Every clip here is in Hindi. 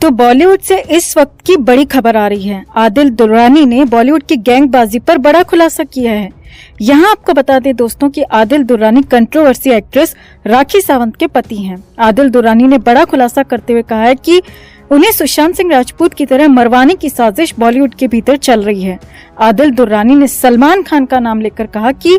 तो बॉलीवुड से इस वक्त की बड़ी खबर आ रही है। आदिल दुर्रानी ने बॉलीवुड की गैंगबाजी पर बड़ा खुलासा किया है। यहाँ आपको बता दें दोस्तों कि आदिल दुर्रानी कंट्रोवर्सी एक्ट्रेस राखी सावंत के पति हैं। आदिल दुर्रानी ने बड़ा खुलासा करते हुए कहा है कि उन्हें सुशांत सिंह राजपूत की तरह मरवाने की साजिश बॉलीवुड के भीतर चल रही है। आदिल दुर्रानी ने सलमान खान का नाम लेकर कहा कि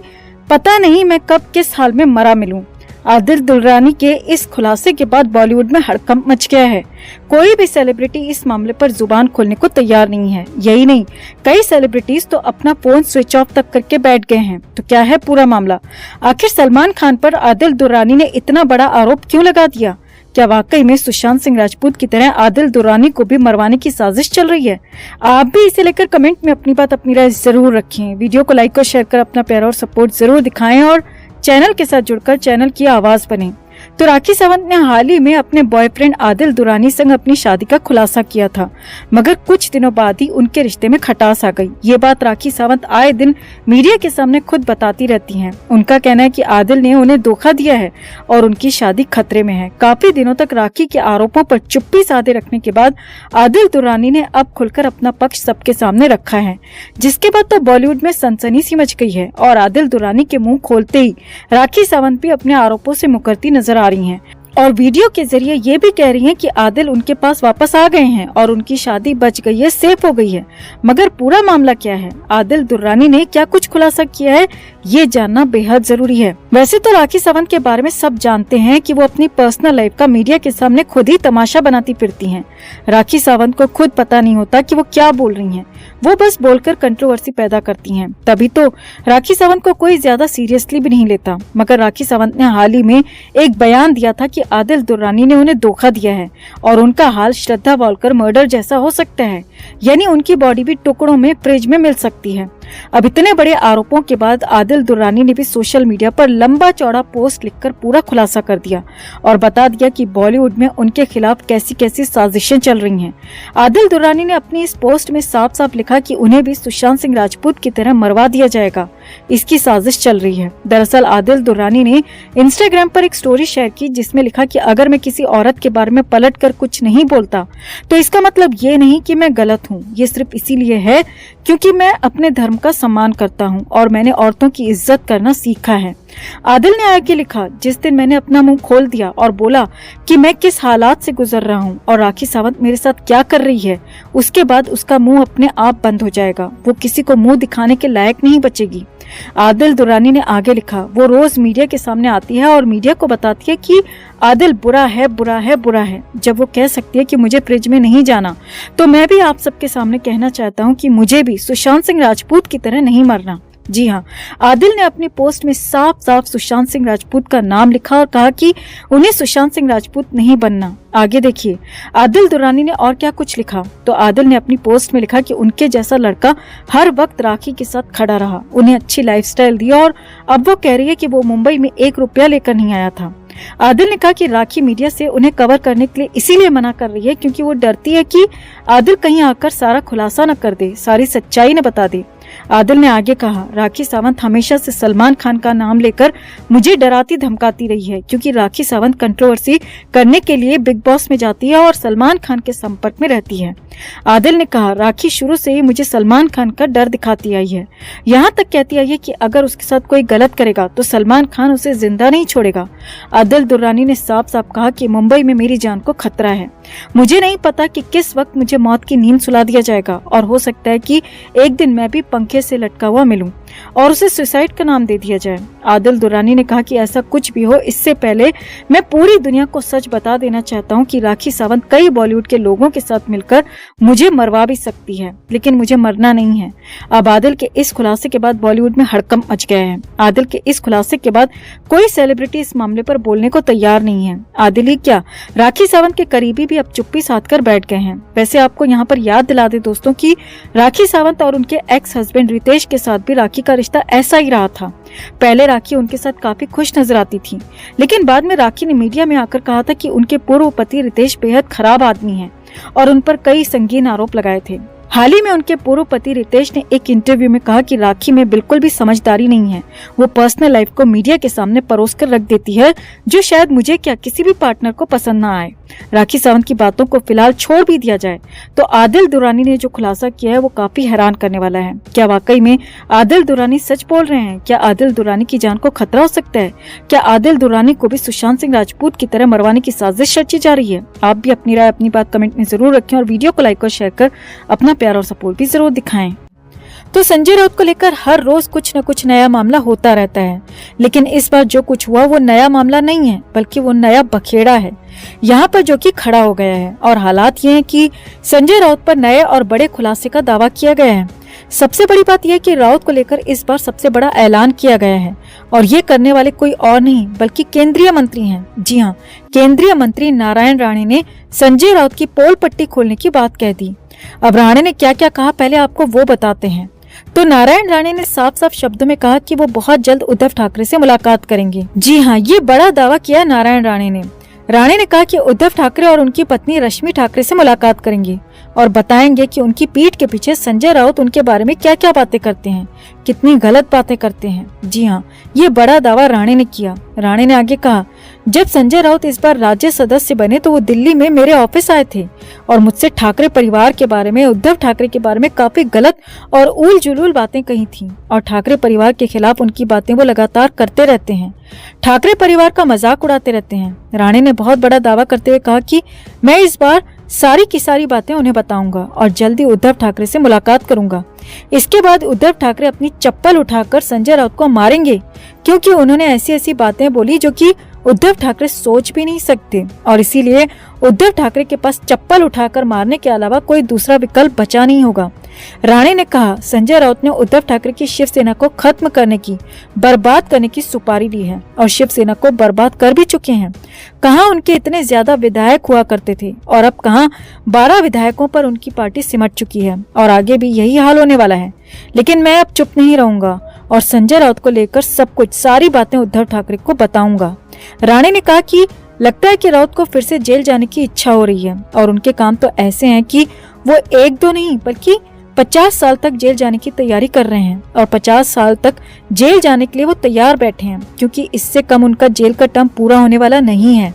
पता नहीं मैं कब किस हाल में मरा मिलूं। आदिल दुर्रानी के इस खुलासे के बाद बॉलीवुड में हड़कंप मच गया है। कोई भी सेलिब्रिटी इस मामले पर जुबान खोलने को तैयार नहीं है। यही नहीं, कई सेलिब्रिटीज तो अपना फोन स्विच ऑफ तक करके बैठ गए हैं। तो क्या है पूरा मामला? आखिर सलमान खान पर आदिल दुर्रानी ने इतना बड़ा आरोप क्यों लगा दिया? क्या वाकई में सुशांत सिंह राजपूत की तरह आदिल दुर्रानी को भी मरवाने की साजिश चल रही है? आप भी इसे लेकर कमेंट में अपनी बात, अपनी राय जरूर रखें। वीडियो को लाइक और शेयर कर अपना प्यार और सपोर्ट जरूर दिखाएं और चैनल के साथ जुड़कर चैनल की आवाज बने। तो राखी सावंत ने हाल ही में अपने बॉयफ्रेंड आदिल दुर्रानी संग अपनी शादी का खुलासा किया था, मगर कुछ दिनों बाद ही उनके रिश्ते में खटास आ गई। ये बात राखी सावंत आए दिन मीडिया के सामने खुद बताती रहती हैं। उनका कहना है कि आदिल ने उन्हें धोखा दिया है और उनकी शादी खतरे में है। काफी दिनों तक राखी के आरोपों पर चुप्पी साधे रखने के बाद आदिल दुर्रानी ने अब खुलकर अपना पक्ष सबके सामने रखा है, जिसके बाद तो बॉलीवुड में सनसनी सी मच गई है। और आदिल दुर्रानी के मुंह खोलते ही राखी सावंत भी अपने आरोपों से मुकरती नजर आ रही हैं और वीडियो के जरिए ये भी कह रही हैं कि आदिल उनके पास वापस आ गए हैं और उनकी शादी बच गई है, सेफ हो गई है। मगर पूरा मामला क्या है? आदिल दुर्रानी ने क्या कुछ खुलासा किया है, ये जानना बेहद जरूरी है। वैसे तो राखी सावंत के बारे में सब जानते हैं कि वो अपनी पर्सनल लाइफ का मीडिया के सामने खुद ही तमाशा बनाती फिरती हैं। राखी सावंत को खुद पता नहीं होता कि वो क्या बोल रही हैं, वो बस बोलकर कंट्रोवर्सी पैदा करती हैं। तभी तो राखी सावंत को कोई ज्यादा सीरियसली भी नहीं लेता। मगर राखी सावंत ने हाल ही में एक बयान दिया था कि आदिल दुर्रानी ने उन्हें धोखा दिया है और उनका हाल श्रद्धा वालकर मर्डर जैसा हो सकता है, यानी उनकी बॉडी भी टुकड़ों में फ्रिज में मिल सकती है। अब इतने बड़े आरोपों के बाद आदिल दुर्रानी ने भी सोशल मीडिया पर लंबा चौड़ा पोस्ट लिखकर पूरा खुलासा कर दिया और बता दिया कि बॉलीवुड में उनके खिलाफ कैसी कैसी साजिशें चल रही हैं। आदिल दुर्रानी ने अपनी इस पोस्ट में साफ साफ लिखा कि उन्हें भी सुशांत सिंह राजपूत की तरह मरवा दिया जाएगा, इसकी साजिश चल रही है। दरअसल आदिल दुर्रानी ने इंस्टाग्राम पर एक स्टोरी शेयर की जिसमें लिखा कि अगर मैं किसी औरत के बारे में पलट कर कुछ नहीं बोलता तो इसका मतलब ये नहीं कि मैं गलत हूँ, ये सिर्फ इसीलिए है क्योंकि मैं अपने धर्म का सम्मान करता हूँ और मैंने औरतों की इज्जत करना सीखा है। आदिल ने आगे लिखा, जिस दिन मैंने अपना मुंह खोल दिया और बोला कि मैं किस हालात से गुजर रहा हूँ और राखी सावंत मेरे साथ क्या कर रही है, उसके बाद उसका मुंह अपने आप बंद हो जाएगा। वो किसी को मुंह दिखाने के लायक नहीं बचेगी। आदिल दुर्रानी ने आगे लिखा, वो रोज मीडिया के सामने आती है और मीडिया को बताती है कि आदिल बुरा है, बुरा है, बुरा है। जब वो कह सकती है कि मुझे फ्रिज में नहीं जाना, तो मैं भी आप सबके सामने कहना चाहता हूँ कि मुझे भी सुशांत सिंह राजपूत की तरह नहीं मरना। जी हाँ, आदिल ने अपनी पोस्ट में साफ साफ सुशांत सिंह राजपूत का नाम लिखा और कहा कि उन्हें सुशांत सिंह राजपूत नहीं बनना। आगे देखिए आदिल दुर्रानी ने और क्या कुछ लिखा। तो आदिल ने अपनी पोस्ट में लिखा कि उनके जैसा लड़का हर वक्त राखी के साथ खड़ा रहा, उन्हें अच्छी लाइफस्टाइल दी और अब वो कह रही है कि वो मुंबई में 1 रुपया लेकर नहीं आया था। आदिल ने कहा कि राखी मीडिया से उन्हें कवर करने के लिए इसीलिए मना कर रही है क्योंकि वो डरती है कि आदिल कहीं आकर सारा खुलासा न कर दे, सारी सच्चाई न बता दे। आदिल ने आगे कहा, राखी सावंत हमेशा से सलमान खान का नाम लेकर मुझे डराती धमकाती रही है क्योंकि राखी सावंत कंट्रोवर्सी करने के लिए बिग बॉस में जाती है और सलमान खान के संपर्क में रहती है। आदिल ने कहा, राखी शुरू से ही मुझे सलमान खान का डर दिखाती आई है, यहाँ तक कहती आई है कि अगर उसके साथ कोई गलत करेगा तो सलमान खान उसे जिंदा नहीं छोड़ेगा। आदिल दुर्रानी ने साफ साफ कहा कि मुंबई में मेरी जान को खतरा है, मुझे नहीं पता कि किस वक्त मुझे मौत की नींद सुला दिया जाएगा और हो सकता है कि एक दिन मैं भी पंखे से लटका हुआ मिलूं और उसे सुसाइड का नाम दे दिया जाए। आदिल दुर्रानी ने कहा कि ऐसा कुछ भी हो, इससे पहले मैं पूरी दुनिया को सच बता देना चाहता हूं कि राखी सावंत कई बॉलीवुड के लोगों के साथ मिलकर मुझे मरवा भी सकती है, लेकिन मुझे मरना नहीं है। अब आदिल के इस खुलासे के बाद बॉलीवुड में हड़कंप मच गया है। आदिल के इस खुलासे के बाद कोई सेलिब्रिटी इस मामले पर बोलने को तैयार नहीं है। आदिल ही क्या, राखी सावंत के करीबी भी अब चुप्पी साध कर बैठ गए हैं। वैसे आपको यहाँ पर याद दिला दे दोस्तों कि राखी सावंत और उनके एक्स हस्बैंड रितेश के साथ भी राखी का रिश्ता ऐसा ही रहा था। पहले राखी उनके साथ काफी खुश नजर आती थी, लेकिन बाद में राखी ने मीडिया में आकर कहा था कि उनके पूर्व पति रितेश बेहद खराब आदमी हैं और उन पर कई संगीन आरोप लगाए थे। हाल ही में उनके पूर्व पति रितेश ने एक इंटरव्यू में कहा कि राखी में बिल्कुल भी समझदारी नहीं है, वो पर्सनल लाइफ को मीडिया के सामने परोस कर रख देती है, जो शायद मुझे क्या किसी भी पार्टनर को पसंद ना आए। राखी सावंत की बातों को फिलहाल छोड़ भी दिया जाए तो आदिल दुर्रानी ने जो खुलासा किया है वो काफी हैरान करने वाला है। क्या वाकई में आदिल दुर्रानी सच बोल रहे हैं? क्या आदिल दुर्रानी की जान को खतरा हो सकता है? क्या आदिल दुर्रानी को भी सुशांत सिंह राजपूत की तरह मरवाने की साजिश रची जा रही है? आप भी अपनी राय, अपनी बात कमेंट में जरूर रखें और वीडियो को लाइक और शेयर कर अपना प्यार और सपोर्ट भी जरूर दिखाएं। तो संजय राउत को लेकर हर रोज कुछ न कुछ नया मामला होता रहता है, लेकिन इस बार जो कुछ हुआ वो नया मामला नहीं है, बल्कि वो नया बखेड़ा है यहाँ पर जो कि खड़ा हो गया है। और हालात ये हैं कि संजय राउत पर नए और बड़े खुलासे का दावा किया गया है। सबसे बड़ी बात यह कि राउत को लेकर इस बार सबसे बड़ा ऐलान किया गया है और ये करने वाले कोई और नहीं बल्कि केंद्रीय मंत्री हैं। जी हाँ, केंद्रीय मंत्री नारायण राणे ने संजय राउत की पोल पट्टी खोलने की बात कह दी। अब राणे ने क्या क्या कहा पहले आपको वो बताते हैं। तो नारायण राणे ने साफ साफ शब्दों में कहा कि वो बहुत जल्द उद्धव ठाकरे से मुलाकात करेंगे। जी हाँ, ये बड़ा दावा किया नारायण राणे ने। राणे ने कहा कि उद्धव ठाकरे और उनकी पत्नी रश्मि ठाकरे से मुलाकात करेंगे और बताएंगे कि उनकी पीठ के पीछे संजय राउत उनके बारे में क्या क्या बातें करते हैं, कितनी गलत बातें करते हैं। जी हाँ, ये बड़ा दावा राणे ने किया। राणे ने आगे कहा, जब संजय राउत इस बार राज्य सदस्य बने तो वो दिल्ली में मेरे ऑफिस आए थे और मुझसे ठाकरे परिवार के बारे में, उद्धव ठाकरे के बारे में काफी गलत और उल जुलूल बातें कही थी और ठाकरे परिवार के खिलाफ उनकी बातें वो लगातार करते रहते हैं, ठाकरे परिवार का मजाक उड़ाते रहते हैं। राणे ने बहुत बड़ा दावा करते हुए कहा कि मैं इस बार सारी की सारी बातें उन्हें बताऊंगा और जल्दी उद्धव ठाकरे से मुलाकात करूंगा। इसके बाद उद्धव ठाकरे अपनी चप्पल उठाकर संजय राउत को मारेंगे, क्योंकि उन्होंने ऐसी ऐसी बातें बोली जो कि उद्धव ठाकरे सोच भी नहीं सकते और इसीलिए उद्धव ठाकरे के पास चप्पल उठाकर मारने के अलावा कोई दूसरा विकल्प बचा नहीं होगा। राणे ने कहा, संजय राउत ने उद्धव ठाकरे की शिवसेना को खत्म करने की, बर्बाद करने की सुपारी ली है और शिवसेना को बर्बाद कर भी चुके हैं। कहां उनके इतने ज्यादा विधायक हुआ करते थे और अब कहां 12 विधायकों पर उनकी पार्टी सिमट चुकी है और आगे भी यही हाल होने वाला है। लेकिन मैं अब चुप नहीं रहूंगा और संजय राउत को लेकर सब कुछ, सारी बातें उद्धव ठाकरे को बताऊंगा। राणे ने कहा कि लगता है कि राउत को फिर से जेल जाने की इच्छा हो रही है और उनके काम तो ऐसे हैं कि वो 1-2 नहीं बल्कि 50 साल तक जेल जाने की तैयारी कर रहे हैं और 50 साल तक जेल जाने के लिए वो तैयार बैठे हैं, क्योंकि इससे कम उनका जेल का टर्म पूरा होने वाला नहीं है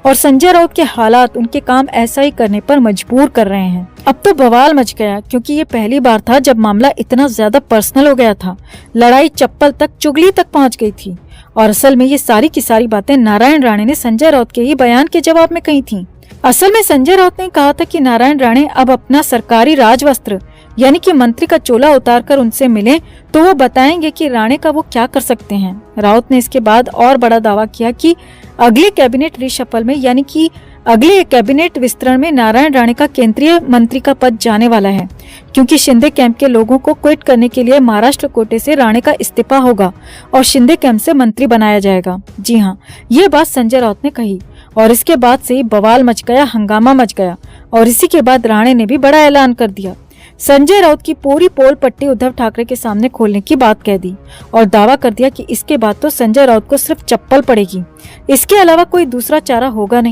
और संजय राउत के हालात उनके काम ऐसा ही करने पर मजबूर कर रहे हैं। अब तो बवाल मच गया, क्योंकि ये पहली बार था जब मामला इतना ज्यादा पर्सनल हो गया था। लड़ाई चप्पल तक, चुगली तक पहुंच गई थी और असल में ये सारी की सारी बातें नारायण राणे ने संजय राउत के ही बयान के जवाब में कही थी। असल में संजय राउत ने कहा था कि नारायण राणे अब अपना सरकारी राजवस्त्र यानी कि मंत्री का चोला उतारकर उनसे मिले तो वो बताएंगे कि राणे का वो क्या कर सकते हैं। राउत ने इसके बाद और बड़ा दावा किया कि अगले कैबिनेट रिशफल में यानी कि अगले कैबिनेट विस्तरण में नारायण राणे का केंद्रीय मंत्री का पद जाने वाला है, क्योंकि शिंदे कैंप के लोगों को क्विट करने के लिए महाराष्ट्र कोटे से राणे का इस्तीफा होगा और शिंदे कैंप से मंत्री बनाया जाएगा। जी हाँ, ये बात संजय राउत ने कही और इसके बाद से ही बवाल मच गया, हंगामा मच गया और इसी के बाद राणे ने भी बड़ा ऐलान कर दिया। संजय राउत की पूरी पोल पट्टी उद्धव ठाकरे के सामने खोलने की बात कह दी और दावा कर दिया कि इसके बाद तो संजय राउत को सिर्फ चप्पल पड़ेगी, इसके अलावा कोई दूसरा चारा होगा नहीं।